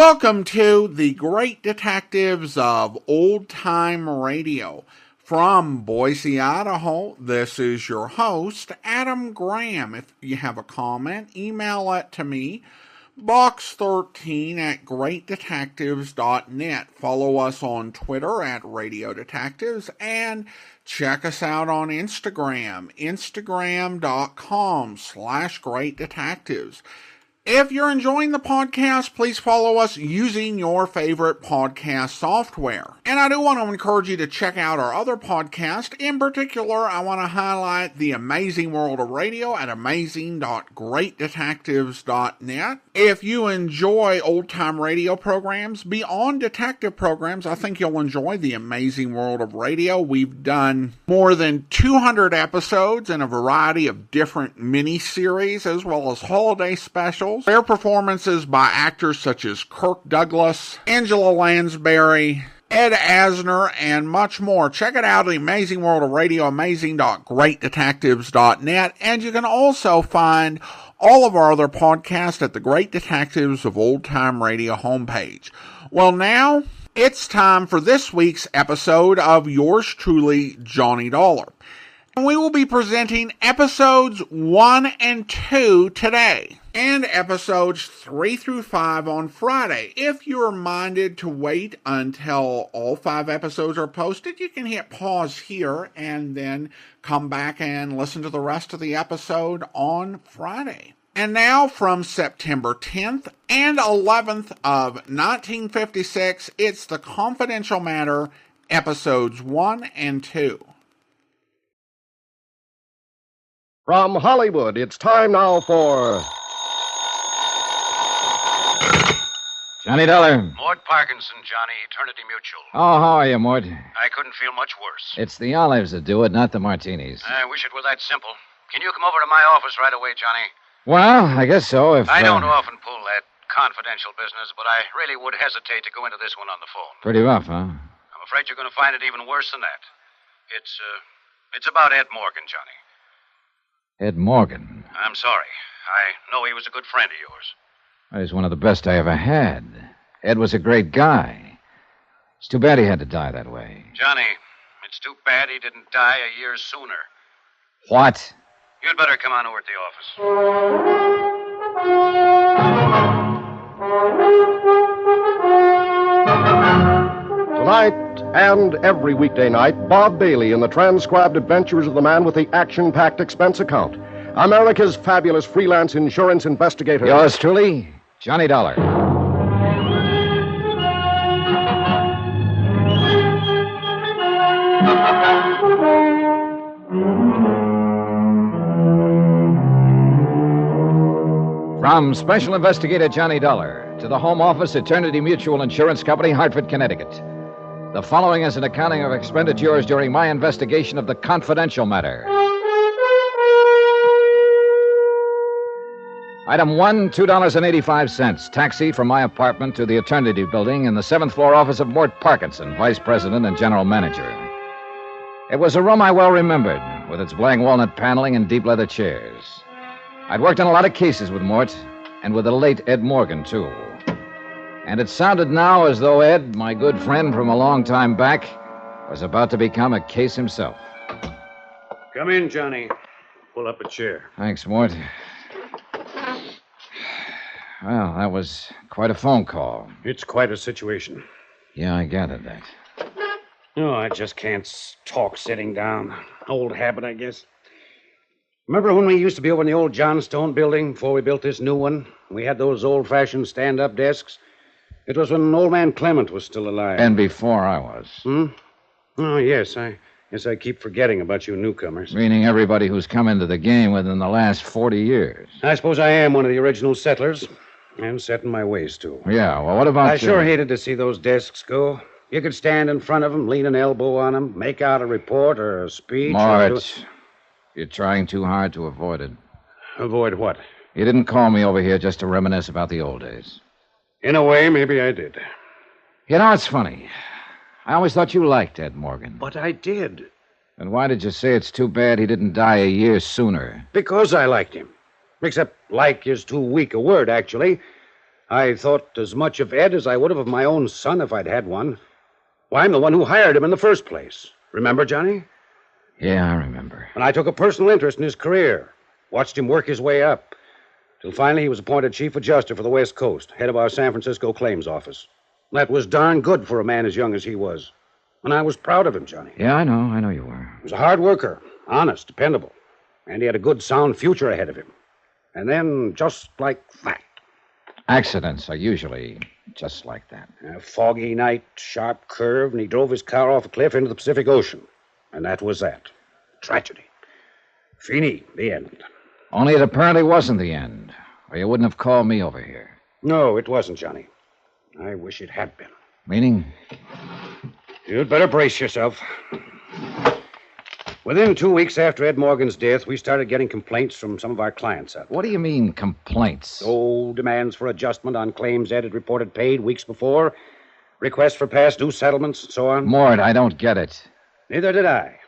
Welcome to the Great Detectives of Old Time Radio. From Boise, Idaho, this is your host, Adam Graham. If you have a comment, email it to me, box13@greatdetectives.net. Follow us on Twitter at Radio Detectives, and check us out on Instagram, instagram.com/greatdetectives. If you're enjoying the podcast, please follow us using your favorite podcast software. And I do want to encourage you to check out our other podcast. In particular, I want to highlight The Amazing World of Radio at amazing.greatdetectives.net. If you enjoy old-time radio programs, beyond detective programs, I think you'll enjoy The Amazing World of Radio. We've done more than 200 episodes in a variety of different mini-series, as well as holiday specials. Their performances by actors such as Kirk Douglas, Angela Lansbury, Ed Asner, and much more. Check it out, The Amazing World of Radio, amazing.greatdetectives.net, and you can also find all of our other podcasts at the Great Detectives of Old Time Radio homepage. Well, now it's time for this week's episode of yours truly, Johnny Dollar. We will be presenting episodes 1 and 2 today, and episodes 3 through 5 on Friday. If you're minded to wait until all 5 episodes are posted, you can hit pause here and then come back and listen to the rest of the episode on Friday. And now, from September 10th and 11th of 1956, it's The Confidential Matter, episodes 1 and 2. From Hollywood, it's time now for... Johnny Dollar. Mort Parkinson, Johnny, Eternity Mutual. Oh, how are you, Mort? I couldn't feel much worse. It's the olives that do it, not the martinis. I wish it were that simple. Can you come over to my office right away, Johnny? Well, I guess so, if... I don't often pull that confidential business, but I really would hesitate to go into this one on the phone. Pretty rough, huh? I'm afraid you're going to find it even worse than that. It's about Ed Morgan, Johnny. Ed Morgan. I'm sorry. I know he was a good friend of yours. He's one of the best I ever had. Ed was a great guy. It's too bad he had to die that way. Johnny, it's too bad he didn't die a year sooner. What? You'd better come on over to the office. Tonight and every weekday night, Bob Bailey in the transcribed adventures of the man with the action-packed expense account. America's fabulous freelance insurance investigator. Yours truly, Johnny Dollar. From Special Investigator Johnny Dollar to the Home Office, Eternity Mutual Insurance Company, Hartford, Connecticut. The following is an accounting of expenditures during my investigation of the confidential matter. Item 1, $2.85. Taxi from my apartment to the Eternity Building in the 7th floor office of Mort Parkinson, Vice President and General Manager. It was a room I well remembered, with its black walnut paneling and deep leather chairs. I'd worked on a lot of cases with Mort, and with the late Ed Morgan, too. And it sounded now as though Ed, my good friend from a long time back, was about to become a case himself. Come in, Johnny. Pull up a chair. Thanks, Mort. Well, that was quite a phone call. It's quite a situation. Yeah, I gathered that. No, I just can't talk sitting down. Old habit, I guess. Remember when we used to be over in the old Johnstone building before we built this new one? We had those old-fashioned stand-up desks. It was when old man Clement was still alive. And before I was. Oh, yes. I keep forgetting about you newcomers. Meaning everybody who's come into the game within the last 40 years. I suppose I am one of the original settlers. And set in my ways, too. Yeah, well, what about I sure hated to see those desks go. You could stand in front of them, lean an elbow on them, make out a report or a speech. Mort, you're trying too hard to avoid it. Avoid what? You didn't call me over here just to reminisce about the old days. In a way, maybe I did. You know, it's funny. I always thought you liked Ed Morgan. But I did. And why did you say it's too bad he didn't die a year sooner? Because I liked him. Except like is too weak a word, actually. I thought as much of Ed as I would have of my own son if I'd had one. Why, I'm the one who hired him in the first place. Remember, Johnny? Yeah, I remember. And I took a personal interest in his career. Watched him work his way up. Till finally he was appointed chief adjuster for the West Coast, head of our San Francisco claims office. That was darn good for a man as young as he was. And I was proud of him, Johnny. Yeah, I know you were. He was a hard worker, honest, dependable. And he had a good, sound future ahead of him. And then, just like that. Accidents are usually just like that. A foggy night, sharp curve, and he drove his car off a cliff into the Pacific Ocean. And that was that. Tragedy. Fini, the end. Only it apparently wasn't the end, or you wouldn't have called me over here. No, it wasn't, Johnny. I wish it had been. Meaning? You'd better brace yourself. Within 2 weeks after Ed Morgan's death, we started getting complaints from some of our clients out. What do you mean, complaints? Oh, demands for adjustment on claims Ed had reported paid weeks before, requests for past due settlements, and so on. Mort, I don't get it. Neither did I.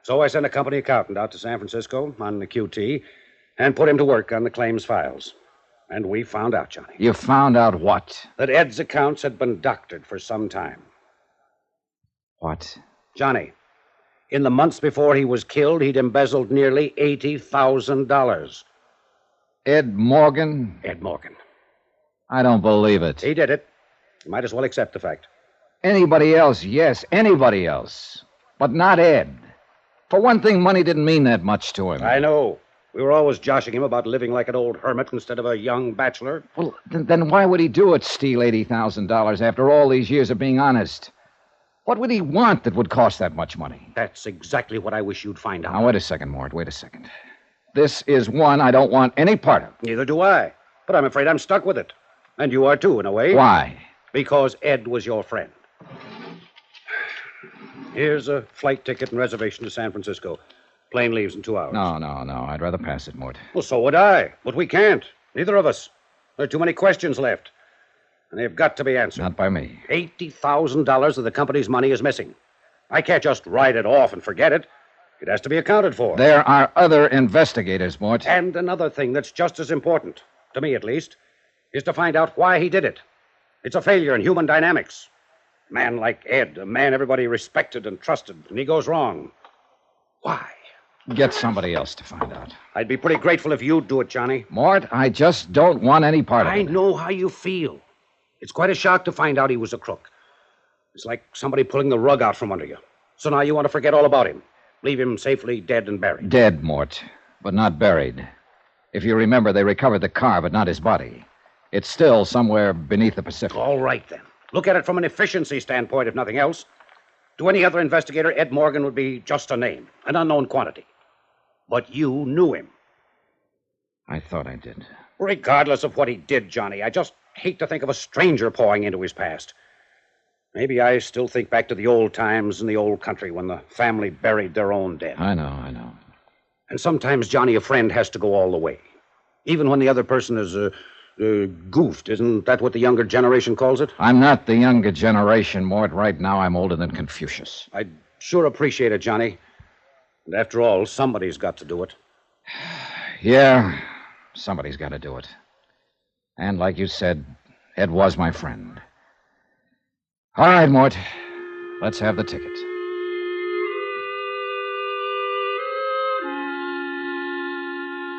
So I sent a company accountant out to San Francisco on the QT and put him to work on the claims files. And we found out, Johnny. You found out what? That Ed's accounts had been doctored for some time. What? Johnny, in the months before he was killed, he'd embezzled nearly $80,000. Ed Morgan? Ed Morgan. I don't believe it. He did it. You might as well accept the fact. Anybody else, yes, anybody else. But not Ed. For one thing, money didn't mean that much to him. I know. We were always joshing him about living like an old hermit instead of a young bachelor. Well, then why would he do it, steal $80,000 after all these years of being honest? What would he want that would cost that much money? That's exactly what I wish you'd find out. Now, wait a second, Mort, wait a second. This is one I don't want any part of. Neither do I. But I'm afraid I'm stuck with it. And you are too, in a way. Why? Because Ed was your friend. Here's a flight ticket and reservation to San Francisco. Plane leaves in 2 hours. No. I'd rather pass it, Mort. Well, so would I. But we can't. Neither of us. There are too many questions left. And they've got to be answered. Not by me. $80,000 of the company's money is missing. I can't just write it off and forget it. It has to be accounted for. There are other investigators, Mort. And another thing that's just as important, to me at least, is to find out why he did it. It's a failure in human dynamics. A man like Ed, a man everybody respected and trusted, and he goes wrong. Why? Get somebody else to find out. I'd be pretty grateful if you'd do it, Johnny. Mort, I just don't want any part of it. I know how you feel. It's quite a shock to find out he was a crook. It's like somebody pulling the rug out from under you. So now you want to forget all about him. Leave him safely dead and buried. Dead, Mort, but not buried. If you remember, they recovered the car, but not his body. It's still somewhere beneath the Pacific. All right, then. Look at it from an efficiency standpoint, if nothing else. To any other investigator, Ed Morgan would be just a name, an unknown quantity. But you knew him. I thought I did. Regardless of what he did, Johnny, I just hate to think of a stranger pawing into his past. Maybe I still think back to the old times in the old country when the family buried their own dead. I know. And sometimes, Johnny, a friend has to go all the way. Even when the other person is goofed. Isn't that what the younger generation calls it? I'm not the younger generation, Mort. Right now, I'm older than Confucius. I'd sure appreciate it, Johnny. And after all, somebody's got to do it. Yeah, somebody's got to do it. And like you said, Ed was my friend. All right, Mort. Let's have the ticket.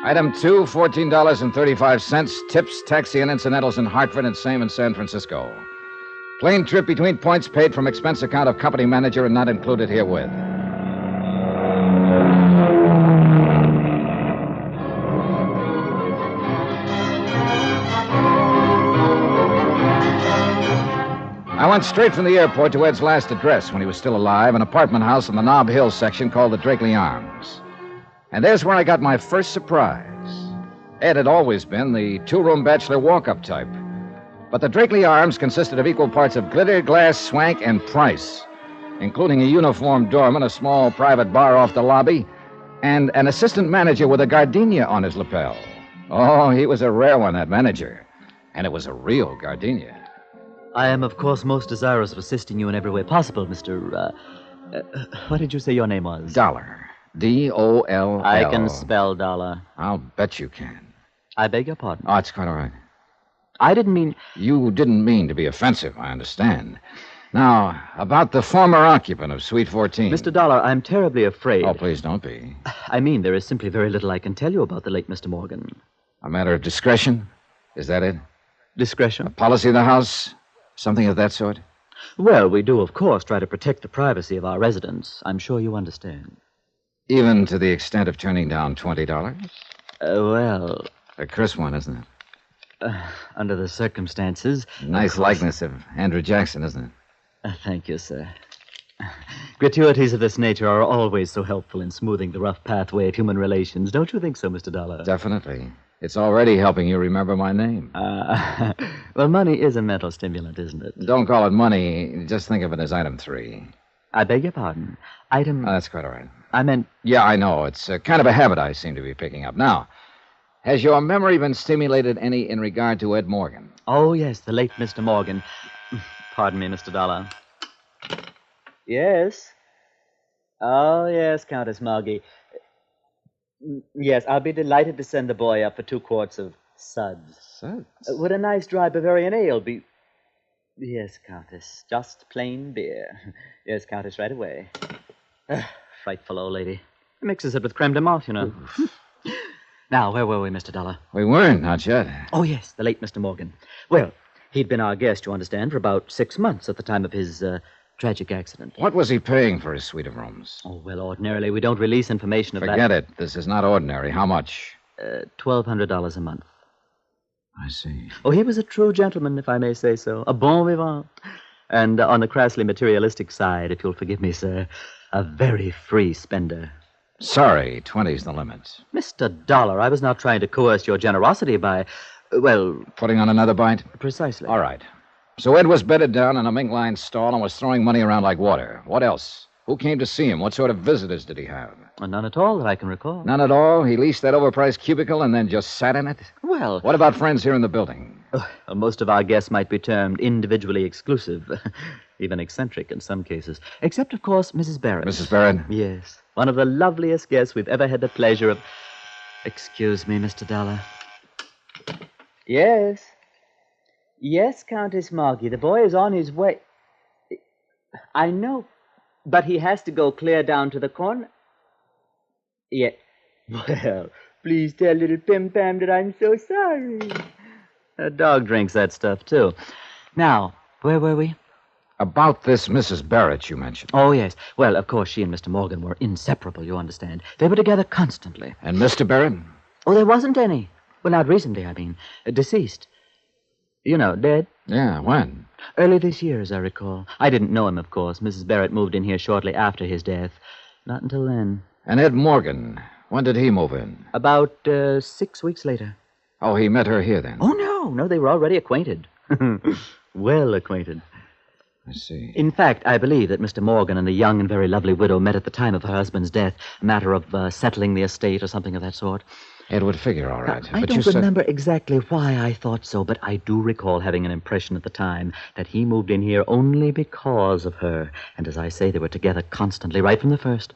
Item 2, $14.35. Tips, taxi, and incidentals in Hartford and same in San Francisco. Plane trip between points paid from expense account of company manager and not included herewith. I went straight from the airport to Ed's last address when he was still alive, an apartment house in the Nob Hill section called the Drakeley Arms. And there's where I got my first surprise. Ed had always been the two-room bachelor walk-up type. But the Drakeley Arms consisted of equal parts of glitter, glass, swank, and price, including a uniformed doorman, a small private bar off the lobby, and an assistant manager with a gardenia on his lapel. Oh, he was a rare one, that manager. And it was a real gardenia. I am, of course, most desirous of assisting you in every way possible, Mr. What did you say your name was? Dollar. D-O-L-L. I can spell dollar. I'll bet you can. I beg your pardon. Oh, it's quite all right. I didn't mean... You didn't mean to be offensive, I understand. Now, about the former occupant of Suite 14. Mr. Dollar, I'm terribly afraid. Oh, please don't be. I mean, there is simply very little I can tell you about the late Mr. Morgan. A matter of discretion? Is that it? Discretion? Policy of the house? Something of that sort? Well, we do, of course, try to protect the privacy of our residents. I'm sure you understand. Even to the extent of turning down $20? Well... A crisp one, isn't it? Under the circumstances... Nice likeness of Andrew Jackson, isn't it? Thank you, sir. Gratuities of this nature are always so helpful in smoothing the rough pathway of human relations. Don't you think so, Mr. Dollar? Definitely. It's already helping you remember my name. Well, money is a mental stimulant, isn't it? Don't call it money. Just think of it as item 3. I beg your pardon. Item... That's quite all right. I meant... Yeah, I know. It's kind of a habit I seem to be picking up. Now, has your memory been stimulated any in regard to Ed Morgan? Oh, yes, the late Mr. Morgan. Pardon me, Mr. Dollar. Yes? Oh, yes, Countess Moggy. Yes, I'll be delighted to send the boy up for 2 quarts of suds. Suds? Would a nice dry Bavarian ale be... Yes, Countess, just plain beer. Yes, Countess, right away. Frightful old lady. Mixes it with creme de menthe, you know. Now, where were we, Mr. Dollar? We weren't, not yet. Oh, yes, the late Mr. Morgan. Well, he'd been our guest, you understand, for about 6 months at the time of his tragic accident. What was he paying for his suite of rooms? Oh, well, ordinarily, we don't release information of Forget it. This is not ordinary. How much? $1,200 a month. I see. Oh, he was a true gentleman, if I may say so. A bon vivant. And on the crassly materialistic side, if you'll forgive me, sir, a very free spender. Sorry, 20's the limit. Mr. Dollar, I was not trying to coerce your generosity by, well... Putting on another bite? Precisely. All right. So Ed was bedded down in a mink-lined stall and was throwing money around like water. What else? Who came to see him? What sort of visitors did he have? None at all that I can recall. None at all? He leased that overpriced cubicle and then just sat in it? Well... What about friends here in the building? Well, most of our guests might be termed individually exclusive. Even eccentric in some cases. Except, of course, Mrs. Barrett. Mrs. Barrett? Yes. One of the loveliest guests we've ever had the pleasure of... Excuse me, Mr. Dollar. Yes. Yes, Countess Moggy. The boy is on his way. I know, but he has to go clear down to the corner. Yeah. Well, please tell little Pim Pam that I'm so sorry. A dog drinks that stuff, too. Now, where were we? About this Mrs. Barrett you mentioned. Oh, yes. Well, of course, she and Mr. Morgan were inseparable, you understand. They were together constantly. And Mr. Barrett? Oh, there wasn't any. Well, not recently, I mean. Deceased. You know, dead. Yeah, when? Early this year, as I recall. I didn't know him, of course. Mrs. Barrett moved in here shortly after his death. Not until then. And Ed Morgan, when did he move in? About 6 weeks later. Oh, he met her here then? Oh, no, they were already acquainted. Well acquainted. I see. In fact, I believe that Mr. Morgan and the young and very lovely widow met at the time of her husband's death, a matter of settling the estate or something of that sort. It would figure all right. I don't remember exactly why I thought so, but I do recall having an impression at the time that he moved in here only because of her. And as I say, they were together constantly, right from the first.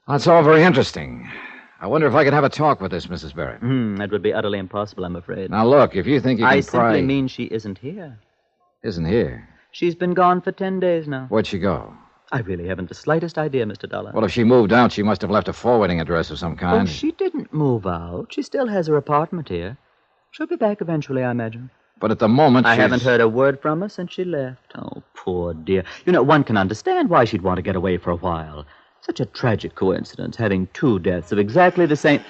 That's all very interesting. I wonder if I could have a talk with this Mrs. Barrett. That would be utterly impossible, I'm afraid. Now, look, if you think you can I simply mean she isn't here. Isn't here? She's been gone for 10 days now. Where'd she go? I really haven't the slightest idea, Mr. Dollar. Well, if she moved out, she must have left a forwarding address of some kind. Oh, she didn't move out. She still has her apartment here. She'll be back eventually, I imagine. But at the moment, I haven't heard a word from her since she left. Oh, poor dear. You know, one can understand why she'd want to get away for a while. Such a tragic coincidence, having 2 deaths of exactly the same...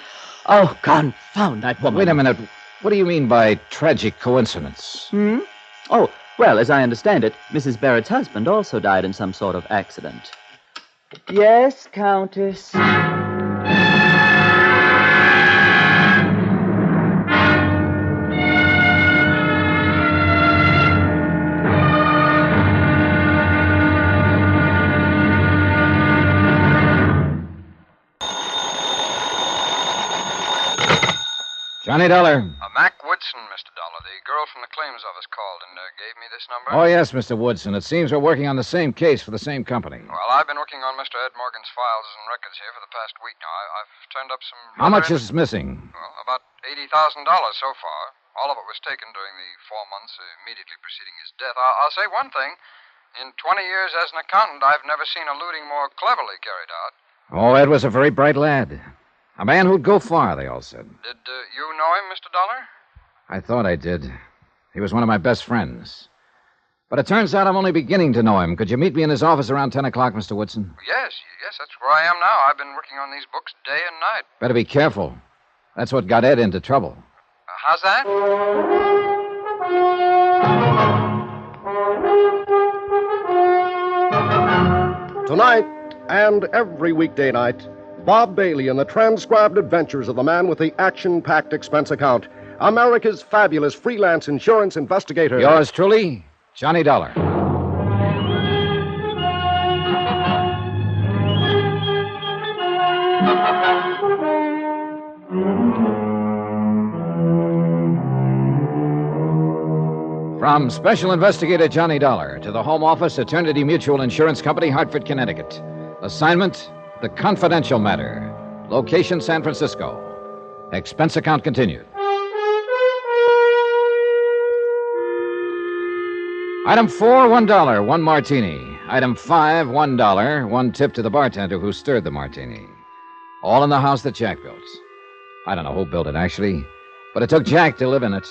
Oh, confound that woman. Wait a minute. What do you mean by tragic coincidence? Oh, well, as I understand it, Mrs. Barrett's husband also died in some sort of accident. Yes, Countess. Johnny Dollar. Mac Woodson, Mr. Dollar. The girl from the claims office called and gave me this number. Oh, yes, Mr. Woodson. It seems we're working on the same case for the same company. Well, I've been working on Mr. Ed Morgan's files and records here for the past week now. I've turned up some... How much is missing? Well, about $80,000 so far. All of it was taken during the 4 months immediately preceding his death. I'll say one thing. In 20 years as an accountant, I've never seen a looting more cleverly carried out. Oh, Ed was a very bright lad. A man who'd go far, they all said. Did you know him, Mr. Dollar? I thought I did. He was one of my best friends. But it turns out I'm only beginning to know him. Could you meet me in his office around 10 o'clock, Mr. Woodson? Yes, that's where I am now. I've been working on these books day and night. Better be careful. That's what got Ed into trouble. How's that? Tonight and every weekday night, Bob Bailey in the transcribed adventures of the man with the action-packed expense account, America's fabulous freelance insurance investigator. Yours truly, Johnny Dollar. From Special Investigator Johnny Dollar to the Home Office, Eternity Mutual Insurance Company, Hartford, Connecticut. Assignment, the confidential matter. Location, San Francisco. Expense account continued. Item 4, $1, 1 martini. Item 5, $1, 1 tip to the bartender who stirred the martini. All in the house that Jack built. I don't know who built it, actually, but it took Jack to live in it.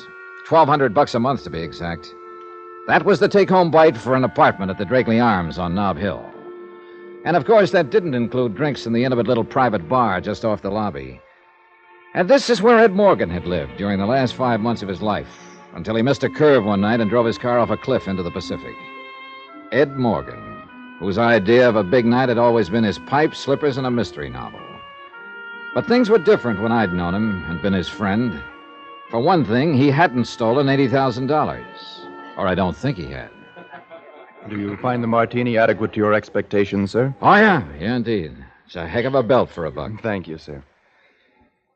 $1,200 a month, to be exact. That was the take-home bite for an apartment at the Drakeley Arms on Nob Hill. And, of course, that didn't include drinks in the intimate little private bar just off the lobby. And this is where Ed Morgan had lived during the last 5 months of his life, until he missed a curve one night and drove his car off a cliff into the Pacific. Ed Morgan, whose idea of a big night had always been his pipe, slippers, and a mystery novel. But things were different when I'd known him and been his friend. For one thing, he hadn't stolen $80,000. Or I don't think he had. Do you find the martini adequate to your expectations, sir? Oh, yeah. Yeah, indeed. It's a heck of a belt for a buck. Thank you, sir.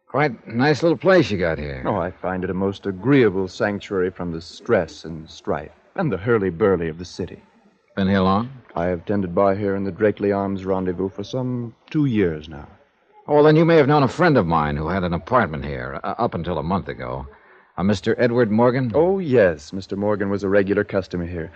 Quite a nice little place you got here. Oh, I find it a most agreeable sanctuary from the stress and strife and the hurly-burly of the city. Been here long? I have tended bar here in the Drakeley Arms Rendezvous for some 2 years now. Oh, well, then you may have known a friend of mine who had an apartment here up until a month ago. A Mr. Edward Morgan? Oh, yes. Mr. Morgan was a regular customer here.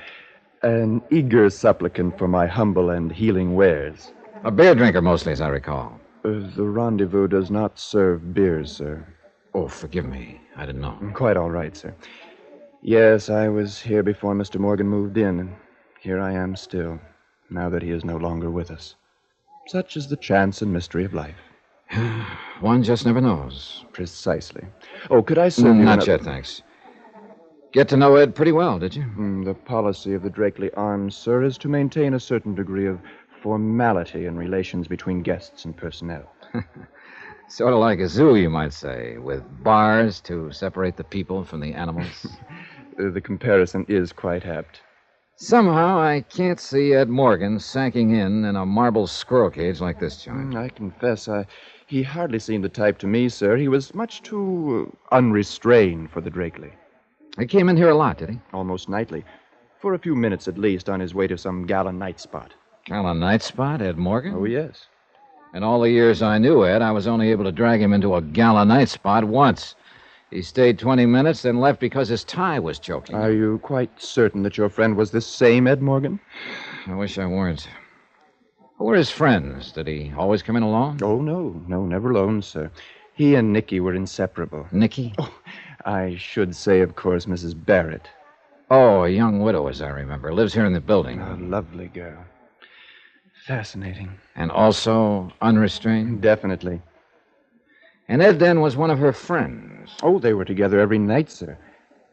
An eager supplicant for my humble and healing wares. A beer drinker, mostly, as I recall. The Rendezvous does not serve beers, sir. Oh, forgive me. I didn't know. Quite all right, sir. Yes, I was here before Mr. Morgan moved in, and here I am still, now that he is no longer with us. Such is the chance and mystery of life. One just never knows. Precisely. Oh, could I serve you... Not yet, thanks. Get to know Ed pretty well, did you? The policy of the Drakeley Arms, sir, is to maintain a certain degree of formality in relations between guests and personnel. Sort of like a zoo, you might say, with bars to separate the people from the animals. The comparison is quite apt. Somehow, I can't see Ed Morgan sacking in a marble squirrel cage like this joint. I confess, he hardly seemed the type to me, sir. He was much too unrestrained for the Drakeley. He came in here a lot, did he? Almost nightly. For a few minutes, at least, on his way to some gala night spot. Gala night spot, Ed Morgan? Oh, yes. In all the years I knew Ed, I was only able to drag him into a gala night spot once. He stayed 20 minutes, then left because his tie was choking. Are you quite certain that your friend was this same Ed Morgan? I wish I weren't. Who were his friends? Did he always come in alone? Oh, no, never alone, sir. He and Nikki were inseparable. Nikki? Oh, I should say, of course, Mrs. Barrett. Oh, a young widow, as I remember. Lives here in the building. A lovely girl. Fascinating. And also unrestrained? Definitely. And Ed then was one of her friends. Oh, they were together every night, sir.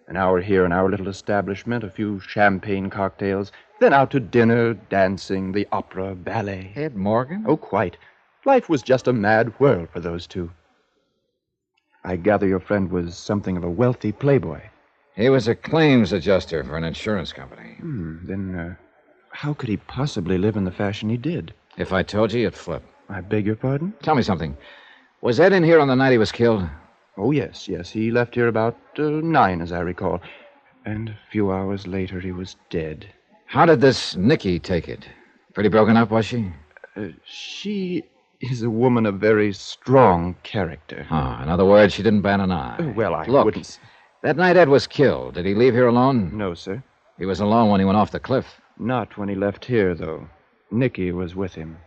An hour here in our little establishment, a few champagne cocktails, then out to dinner, dancing, the opera, ballet. Ed Morgan? Oh, quite. Life was just a mad whirl for those two. I gather your friend was something of a wealthy playboy. He was a claims adjuster for an insurance company. Then how could he possibly live in the fashion he did? If I told you, you'd flip. I beg your pardon? Tell me something. Was Ed in here on the night he was killed? Oh, yes. He left here about 9, as I recall. And a few hours later, he was dead. How did this Nikki take it? Pretty broken up, was she? She is a woman of very strong character. Oh, in other words, she didn't bat an eye. Well, I Look, wouldn't... That night Ed was killed. Did he leave here alone? No, sir. He was alone when he went off the cliff. Not when he left here, though. Nikki was with him.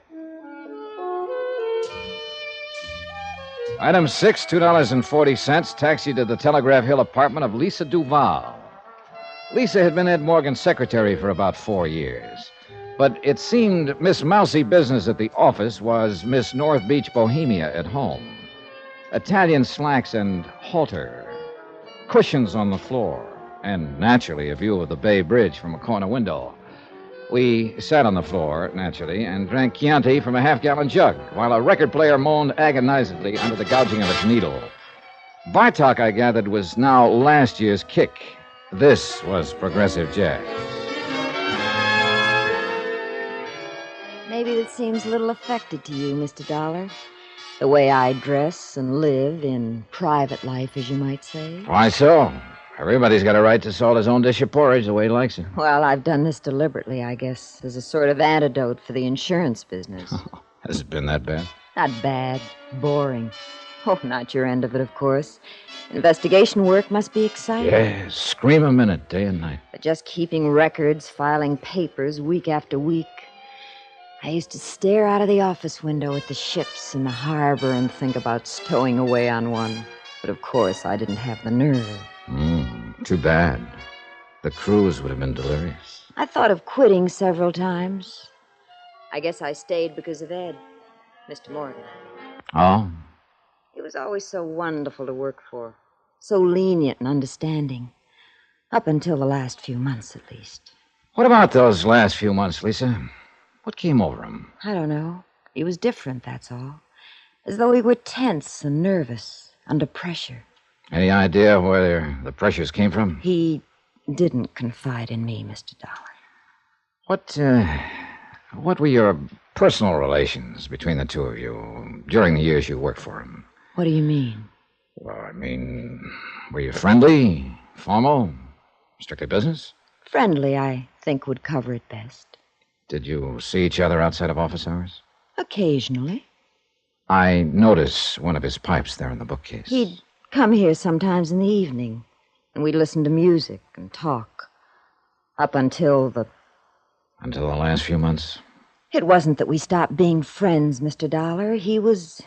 Item 6, $2.40, taxi to the Telegraph Hill apartment of Lisa Duval. Lisa had been Ed Morgan's secretary for about 4 years. But it seemed Miss Mousy Business at the office was Miss North Beach Bohemia at home. Italian slacks and halter, cushions on the floor, and naturally a view of the Bay Bridge from a corner window. We sat on the floor, naturally, and drank Chianti from a half-gallon jug, while a record player moaned agonizedly under the gouging of its needle. Bartok, I gathered, was now last year's kick. This was progressive jazz. Maybe that seems a little affected to you, Mr. Dollar. The way I dress and live in private life, as you might say. Why so? Everybody's got a right to salt his own dish of porridge the way he likes it. Well, I've done this deliberately, I guess, as a sort of antidote for the insurance business. Has it been that bad? Not bad. Boring. Oh, not your end of it, of course. Investigation work must be exciting. Yes, scream a minute, day and night. But just keeping records, filing papers week after week. I used to stare out of the office window at the ships in the harbor and think about stowing away on one. But of course, I didn't have the nerve. Too bad. The cruise would have been delirious. I thought of quitting several times. I guess I stayed because of Ed, Mr. Morgan. Oh? He was always so wonderful to work for. So lenient and understanding. Up until the last few months, at least. What about those last few months, Lisa? What came over him? I don't know. He was different, that's all. As though he were tense and nervous, under pressure. Any idea where the pressures came from? He didn't confide in me, Mr. Dollar. What were your personal relations between the two of you during the years you worked for him? What do you mean? Well, I mean, were you friendly, formal, strictly business? Friendly, I think, would cover it best. Did you see each other outside of office hours? Occasionally. I noticed one of his pipes there in the bookcase. He'd come here sometimes in the evening, and we'd listen to music and talk. Up until the... Until the last few months? It wasn't that we stopped being friends, Mr. Dollar. He was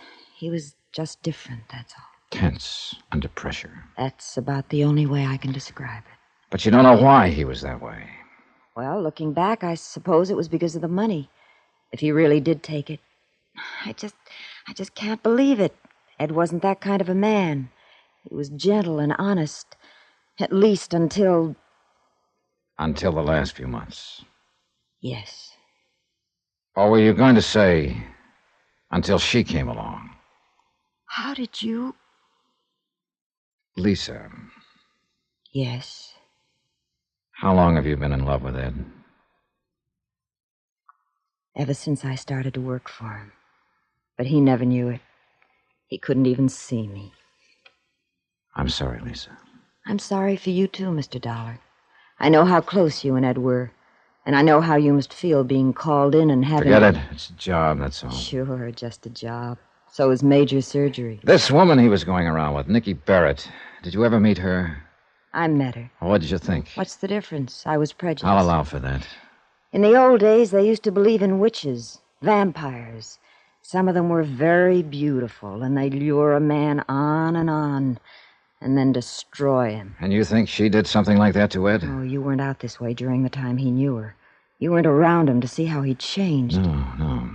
just different, that's all. Tense, under pressure. That's about the only way I can describe it. But you don't know why he was that way. Well, looking back, I suppose it was because of the money. If he really did take it. I just can't believe it. Ed wasn't that kind of a man. He was gentle and honest. At least until... Until the last few months. Yes. Or were you going to say, until she came along? How did you... Lisa. Yes. How long have you been in love with Ed? Ever since I started to work for him. But he never knew it. He couldn't even see me. I'm sorry, Lisa. I'm sorry for you, too, Mr. Dollar. I know how close you and Ed were. And I know how you must feel being called in and having... Forget it. It's a job, that's all. Sure, just a job. So is major surgery. This woman he was going around with, Nikki Barrett. Did you ever meet her? I met her. What did you think? What's the difference? I was prejudiced. I'll allow for that. In the old days, they used to believe in witches, vampires. Some of them were very beautiful, and they'd lure a man on, and then destroy him. And you think she did something like that to Ed? Oh, you weren't out this way during the time he knew her. You weren't around him to see how he'd changed. No.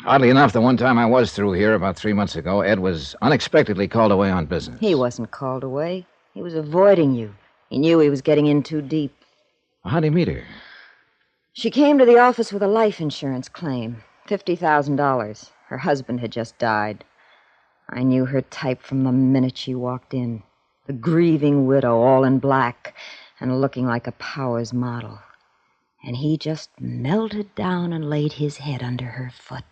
Oddly enough, the one time I was through here about 3 months ago, Ed was unexpectedly called away on business. He wasn't called away. He was avoiding you. He knew he was getting in too deep. How'd he meet her? She came to the office with a life insurance claim. $50,000. Her husband had just died. I knew her type from the minute she walked in. The grieving widow, all in black, and looking like a Powers model. And he just melted down and laid his head under her foot.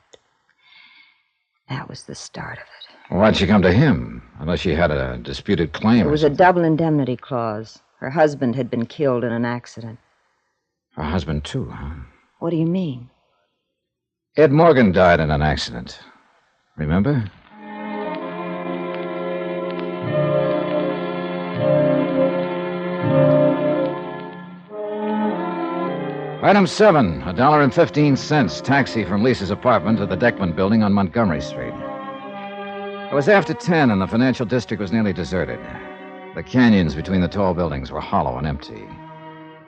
That was the start of it. Why'd she come to him? Unless she had a disputed claim. There was a double indemnity clause. Her husband had been killed in an accident. Her husband, too, huh? What do you mean? Ed Morgan died in an accident. Remember? Item 7, $1.15, taxi from Lisa's apartment to the Deckman building on Montgomery Street. It was after 10 and the financial district was nearly deserted. The canyons between the tall buildings were hollow and empty.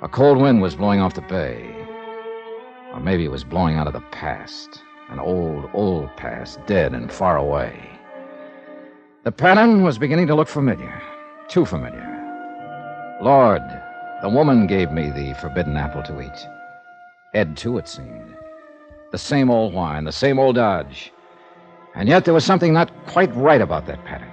A cold wind was blowing off the bay. Or maybe it was blowing out of the past. An old, old past, dead and far away. The pattern was beginning to look familiar. Too familiar. Lord, the woman gave me the forbidden apple to eat. Ed, too, it seemed. The same old whine, the same old dodge. And yet there was something not quite right about that pattern.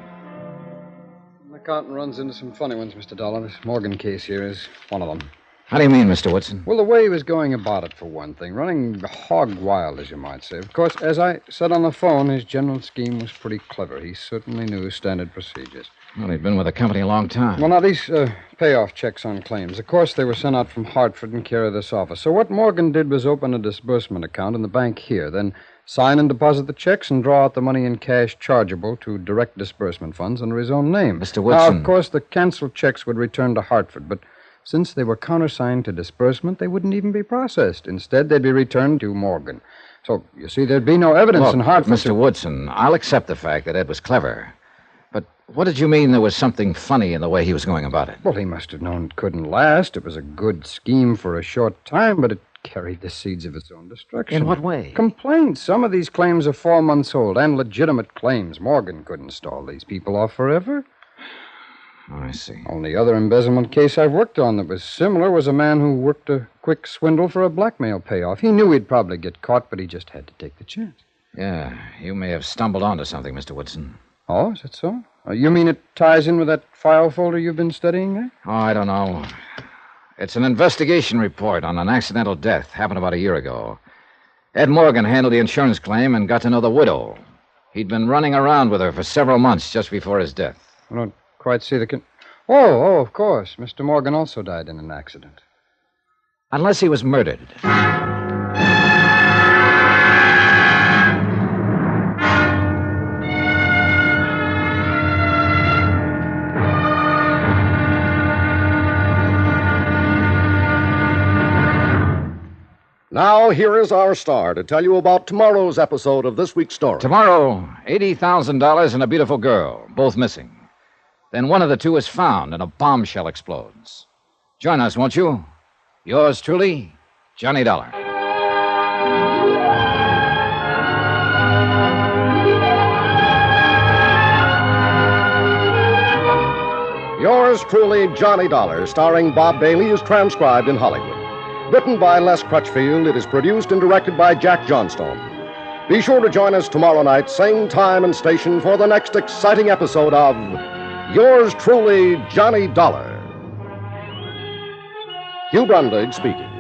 The accountant runs into some funny ones, Mr. Dollar. This Morgan case here is one of them. How do you mean, Mr. Woodson? Well, the way he was going about it, for one thing. Running hog wild, as you might say. Of course, as I said on the phone, his general scheme was pretty clever. He certainly knew standard procedures. Well, he'd been with the company a long time. Well, now, these payoff checks on claims. Of course, they were sent out from Hartford in care of this office. So what Morgan did was open a disbursement account in the bank here, then sign and deposit the checks and draw out the money in cash chargeable to direct disbursement funds under his own name. Mr. Woodson. Now, of course, the canceled checks would return to Hartford, but since they were countersigned to disbursement, they wouldn't even be processed. Instead, they'd be returned to Morgan. So, you see, there'd be no evidence in Hartford. Mr. Woodson, I'll accept the fact that Ed was clever. But what did you mean there was something funny in the way he was going about it? Well, he must have known it couldn't last. It was a good scheme for a short time, but it carried the seeds of its own destruction. In what way? Complaints. Some of these claims are 4 months old, and legitimate claims. Morgan couldn't stall these people off forever. Oh, I see. Only other embezzlement case I've worked on that was similar was a man who worked a quick swindle for a blackmail payoff. He knew he'd probably get caught, but he just had to take the chance. Yeah, you may have stumbled onto something, Mr. Woodson. Oh, is that so? You mean it ties in with that file folder you've been studying there? Oh, I don't know. It's an investigation report on an accidental death. Happened about a year ago. Ed Morgan handled the insurance claim and got to know the widow. He'd been running around with her for several months just before his death. I don't quite see the... Oh, of course. Mr. Morgan also died in an accident. Unless he was murdered. Now, here is our star to tell you about tomorrow's episode of this week's story. Tomorrow, $80,000 and a beautiful girl, both missing. Then one of the two is found and a bombshell explodes. Join us, won't you? Yours truly, Johnny Dollar. Yours truly, Johnny Dollar, starring Bob Bailey, is transcribed in Hollywood. Written by Les Crutchfield, it is produced and directed by Jack Johnstone. Be sure to join us tomorrow night, same time and station, for the next exciting episode of Yours truly, Johnny Dollar. Hugh Brundage speaking.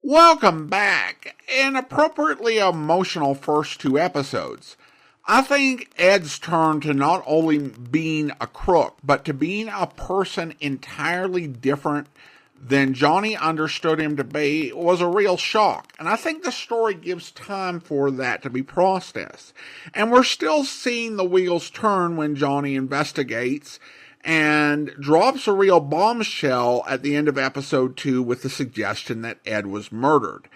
Welcome back. An appropriately emotional first 2 episodes. I think Ed's turn to not only being a crook, but to being a person entirely different than Johnny understood him to be was a real shock. And I think the story gives time for that to be processed. And we're still seeing the wheels turn when Johnny investigates and drops a real bombshell at the end of episode 2 with the suggestion that Ed was murdered.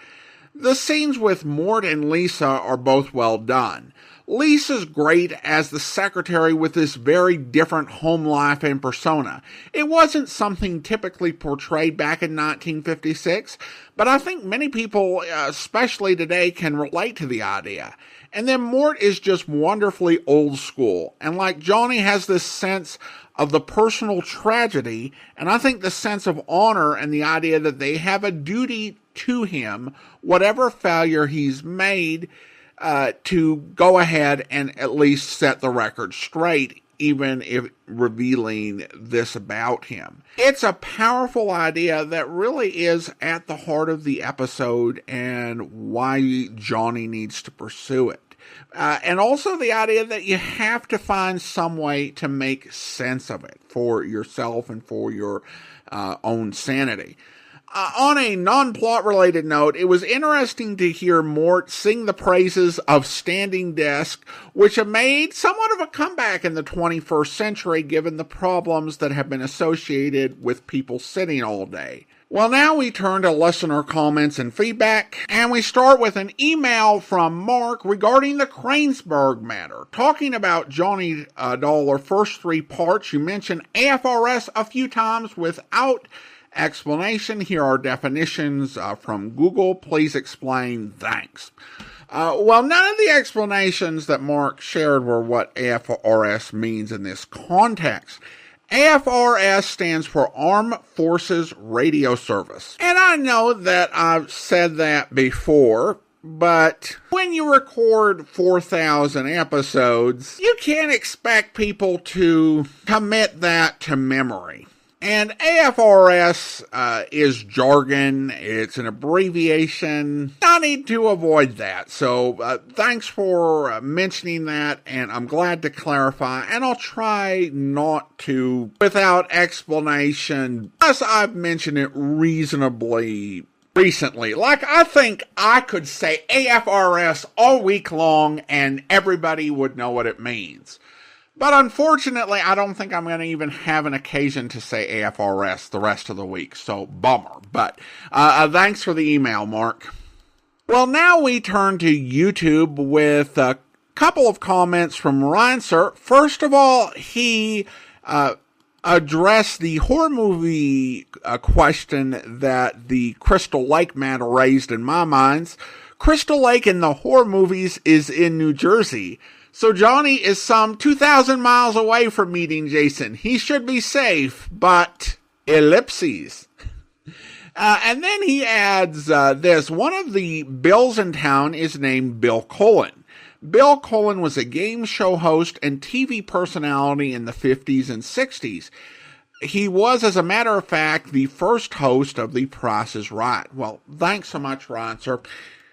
The scenes with Mort and Lisa are both well done. Lisa's great as the secretary with this very different home life and persona. It wasn't something typically portrayed back in 1956, but I think many people, especially today, can relate to the idea. And then Mort is just wonderfully old school, and like Johnny has this sense of the personal tragedy, and I think the sense of honor and the idea that they have a duty to him, whatever failure he's made, to go ahead and at least set the record straight, even if revealing this about him. It's a powerful idea that really is at the heart of the episode and why Johnny needs to pursue it. And also the idea that you have to find some way to make sense of it for yourself and for your own sanity. On a non-plot related note, it was interesting to hear Mort sing the praises of standing desk, which have made somewhat of a comeback in the 21st century given the problems that have been associated with people sitting all day. Well, now we turn to listener comments and feedback, and we start with an email from Mark regarding the Cranesburg matter. Talking about Johnny Dollar first three parts, you mentioned AFRS a few times without explanation. Here are definitions from Google. Please explain. Thanks. Well, none of the explanations that Mark shared were what AFRS means in this context. AFRS stands for Armed Forces Radio Service. And I know that I've said that before, but when you record 4,000 episodes, you can't expect people to commit that to memory. And AFRS is jargon. It's an abbreviation. I need to avoid that. So thanks for mentioning that, and I'm glad to clarify. And I'll try not to, without explanation, unless I've mentioned it reasonably recently. Like, I think I could say AFRS all week long, and everybody would know what it means. But unfortunately, I don't think I'm going to even have an occasion to say AFRS the rest of the week, so bummer. But thanks for the email, Mark. Well, now we turn to YouTube with a couple of comments from Ryan Sir. First of all, he addressed the horror movie question that the Crystal Lake matter raised in my mind. Crystal Lake in the horror movies is in New Jersey. So Johnny is some 2,000 miles away from meeting Jason. He should be safe, but ellipses. And then he adds this. One of the Bills in town is named Bill Cullen. Bill Cullen was a game show host and TV personality in the 50s and 60s. He was, as a matter of fact, the first host of The Price is Right. Well, thanks so much, Ryan, sir.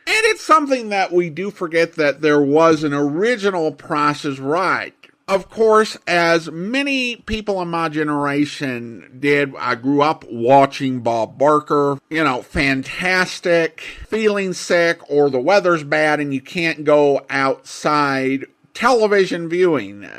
And it's something that we do forget that there was an original Price is Right. Of course, as many people in my generation did, I grew up watching Bob Barker. You know, fantastic, feeling sick, or the weather's bad and you can't go outside. Television viewing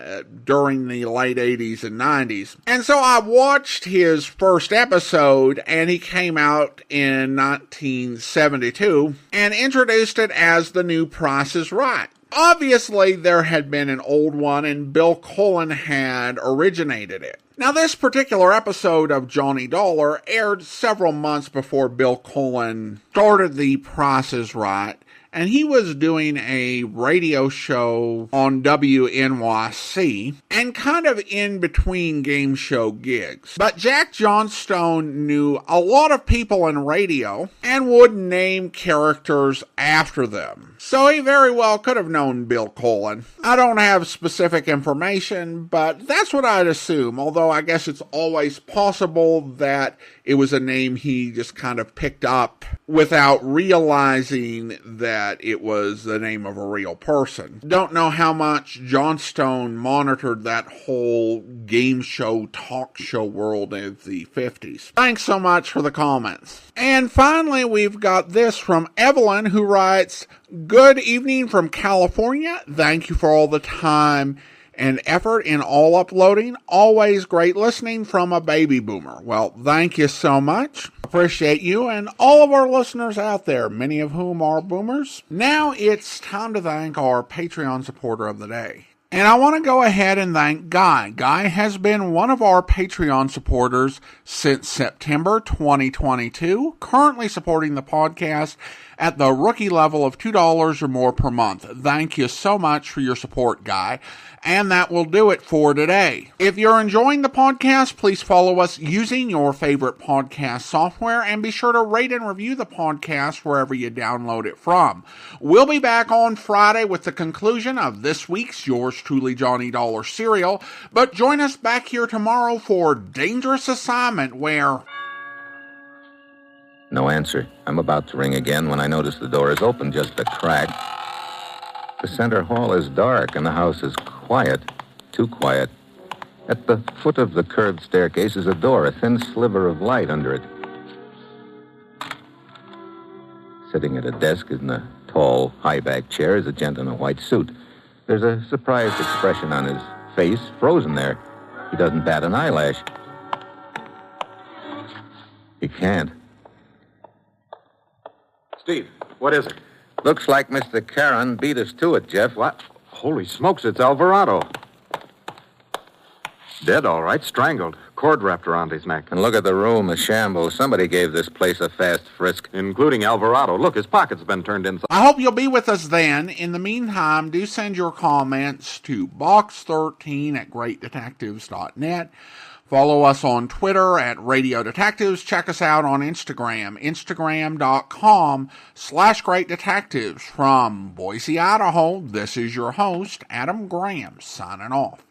during the late 80s and 90s. And so I watched his first episode, and he came out in 1972 and introduced it as the new Price is Right. Obviously, there had been an old one, and Bill Cullen had originated it. Now, this particular episode of Johnny Dollar aired several months before Bill Cullen started the Price is Right. And he was doing a radio show on WNYC and kind of in between game show gigs. But Jack Johnstone knew a lot of people in radio and would name characters after them. So he very well could have known Bill Cullen. I don't have specific information, but that's what I'd assume, although I guess it's always possible that it was a name he just kind of picked up without realizing that it was the name of a real person. Don't know how much Johnstone monitored that whole game show, talk show world in the 50s. Thanks so much for the comments. And finally, we've got this from Evelyn, who writes, "Good evening from California. Thank you for all the time and effort in all uploading. Always great listening from a baby boomer." Well, thank you so much. Appreciate you and all of our listeners out there, many of whom are boomers. Now it's time to thank our Patreon supporter of the day. And I want to go ahead and thank Guy. Guy has been one of our Patreon supporters since September 2022, currently supporting the podcast at the rookie level of $2 or more per month. Thank you so much for your support, Guy. And that will do it for today. If you're enjoying the podcast, please follow us using your favorite podcast software and be sure to rate and review the podcast wherever you download it from. We'll be back on Friday with the conclusion of this week's Yours Truly Johnny Dollar serial, but join us back here tomorrow for Dangerous Assignment, where... No answer. I'm about to ring again when I notice the door is open just a crack. The center hall is dark and the house is quiet. Too quiet. At the foot of the curved staircase is a door, a thin sliver of light under it. Sitting at a desk in a tall, high-backed chair is a gent in a white suit. There's a surprised expression on his face, frozen there. He doesn't bat an eyelash. He can't. Steve, what is it? Looks like Mr. Perrin beat us to it, Jeff. What? Holy smokes, it's Alvarado. Dead, all right, strangled. Cord wrapped around his neck. And look at the room, a shambles. Somebody gave this place a fast frisk. Including Alvarado. Look, his pocket's been turned inside. I hope you'll be with us then. In the meantime, do send your comments to box13@greatdetectives.net. Follow us on Twitter at Radio Detectives. Check us out on Instagram, instagram.com/Great Detectives. From Boise, Idaho, this is your host, Adam Graham, signing off.